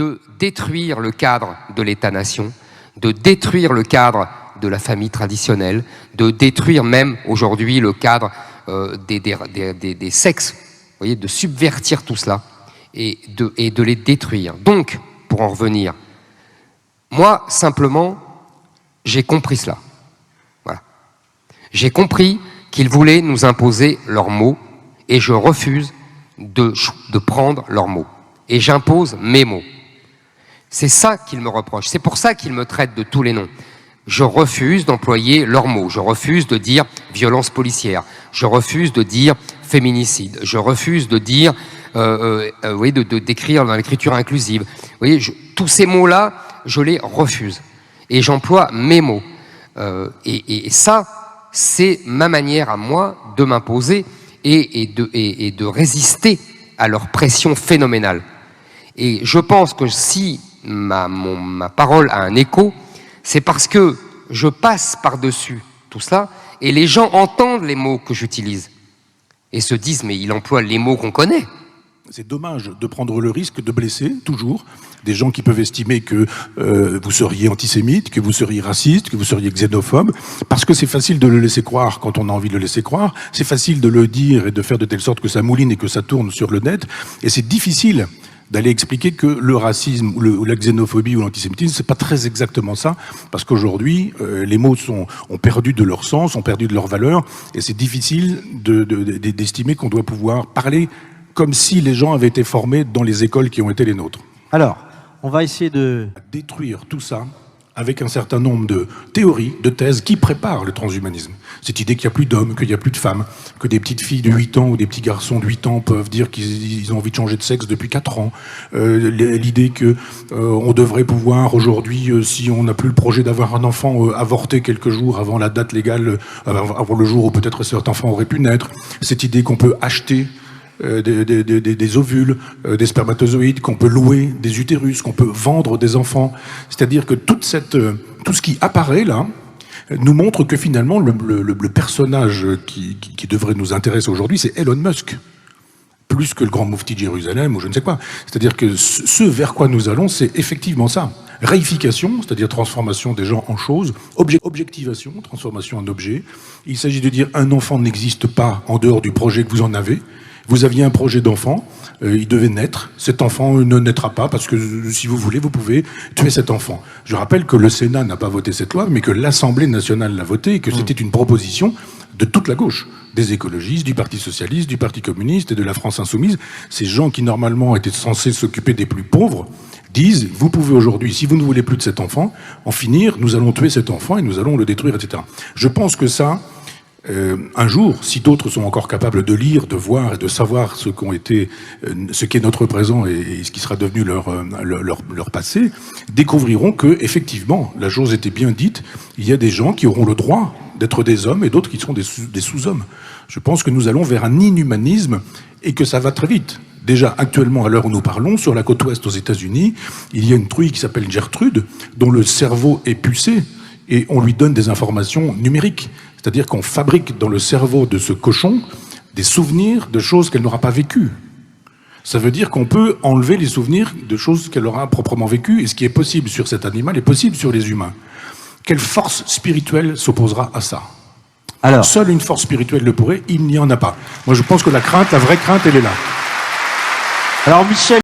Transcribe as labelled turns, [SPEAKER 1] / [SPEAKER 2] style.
[SPEAKER 1] de détruire le cadre de l'État-nation, de détruire le cadre de la famille traditionnelle, de détruire même aujourd'hui le cadre des sexes, vous voyez, de subvertir tout cela et de les détruire. Donc, pour en revenir, moi, simplement, j'ai compris cela. Voilà. J'ai compris qu'ils voulaient nous imposer leurs mots et je refuse de prendre leurs mots. Et j'impose mes mots. C'est ça qu'ils me reprochent. C'est pour ça qu'ils me traitent de tous les noms. Je refuse d'employer leurs mots. Je refuse de dire violence policière. Je refuse de dire féminicide. Je refuse de dire, oui, d'écrire dans l'écriture inclusive. Vous voyez, tous ces mots-là, je les refuse. Et j'emploie mes mots. Et ça, c'est ma manière à moi de m'imposer et de résister à leur pression phénoménale. Et je pense que si ma parole a un écho, c'est parce que je passe par-dessus tout cela et les gens entendent les mots que j'utilise et se disent mais il emploie les mots qu'on connaît.
[SPEAKER 2] C'est dommage de prendre le risque de blesser, toujours, des gens qui peuvent estimer que vous seriez antisémite, que vous seriez raciste, que vous seriez xénophobe, parce que c'est facile de le laisser croire quand on a envie de le laisser croire, c'est facile de le dire et de faire de telle sorte que ça mouline et que ça tourne sur le net, et c'est difficile d'aller expliquer que le racisme ou la xénophobie ou l'antisémitisme, c'est pas très exactement ça, parce qu'aujourd'hui, les mots ont perdu de leur sens, ont perdu de leur valeur, et c'est difficile d'estimer qu'on doit pouvoir parler comme si les gens avaient été formés dans les écoles qui ont été les nôtres.
[SPEAKER 3] Alors, on va essayer de
[SPEAKER 2] détruire tout ça avec un certain nombre de théories, de thèses qui préparent le transhumanisme. Cette idée qu'il n'y a plus d'hommes, qu'il n'y a plus de femmes, que des petites filles de 8 ans ou des petits garçons de 8 ans peuvent dire qu'ils ont envie de changer de sexe depuis 4 ans. L'idée que on devrait pouvoir aujourd'hui, si on n'a plus le projet d'avoir un enfant, avorter quelques jours avant la date légale, avant le jour où peut-être cet enfant aurait pu naître. Cette idée qu'on peut acheter des ovules, des spermatozoïdes, qu'on peut louer des utérus, qu'on peut vendre des enfants. C'est-à-dire que tout ce qui apparaît là nous montre que finalement le personnage qui devrait nous intéresser aujourd'hui, c'est Elon Musk, plus que le grand moufti de Jérusalem ou je ne sais quoi. C'est-à-dire que ce vers quoi nous allons, c'est effectivement ça. Réification, c'est-à-dire transformation des gens en choses, objectivation, transformation en objet. Il s'agit de dire un enfant n'existe pas en dehors du projet que vous en avez. Vous aviez un projet d'enfant, il devait naître, cet enfant ne naîtra pas parce que si vous voulez, vous pouvez tuer cet enfant. Je rappelle que le Sénat n'a pas voté cette loi, mais que l'Assemblée nationale l'a votée et que c'était une proposition de toute la gauche, des écologistes, du Parti socialiste, du Parti communiste et de la France insoumise. Ces gens qui normalement étaient censés s'occuper des plus pauvres disent, vous pouvez aujourd'hui, si vous ne voulez plus de cet enfant, en finir, nous allons tuer cet enfant et nous allons le détruire, etc. Je pense que ça... un jour, si d'autres sont encore capables de lire, de voir et de savoir ce qu'est notre présent et ce qui sera devenu leur passé, découvriront que effectivement la chose était bien dite. Il y a des gens qui auront le droit d'être des hommes et d'autres qui seront des sous-hommes. Je pense que nous allons vers un inhumanisme et que ça va très vite. Déjà, actuellement, à l'heure où nous parlons, sur la côte ouest aux États-Unis, il y a une truie qui s'appelle Gertrude, dont le cerveau est pucé et on lui donne des informations numériques. C'est-à-dire qu'on fabrique dans le cerveau de ce cochon des souvenirs de choses qu'elle n'aura pas vécues. Ça veut dire qu'on peut enlever les souvenirs de choses qu'elle aura proprement vécues, et ce qui est possible sur cet animal est possible sur les humains. Quelle force spirituelle s'opposera à ça? Alors, seule une force spirituelle le pourrait, il n'y en a pas. Moi je pense que la vraie crainte, elle est là.
[SPEAKER 3] Alors Michel,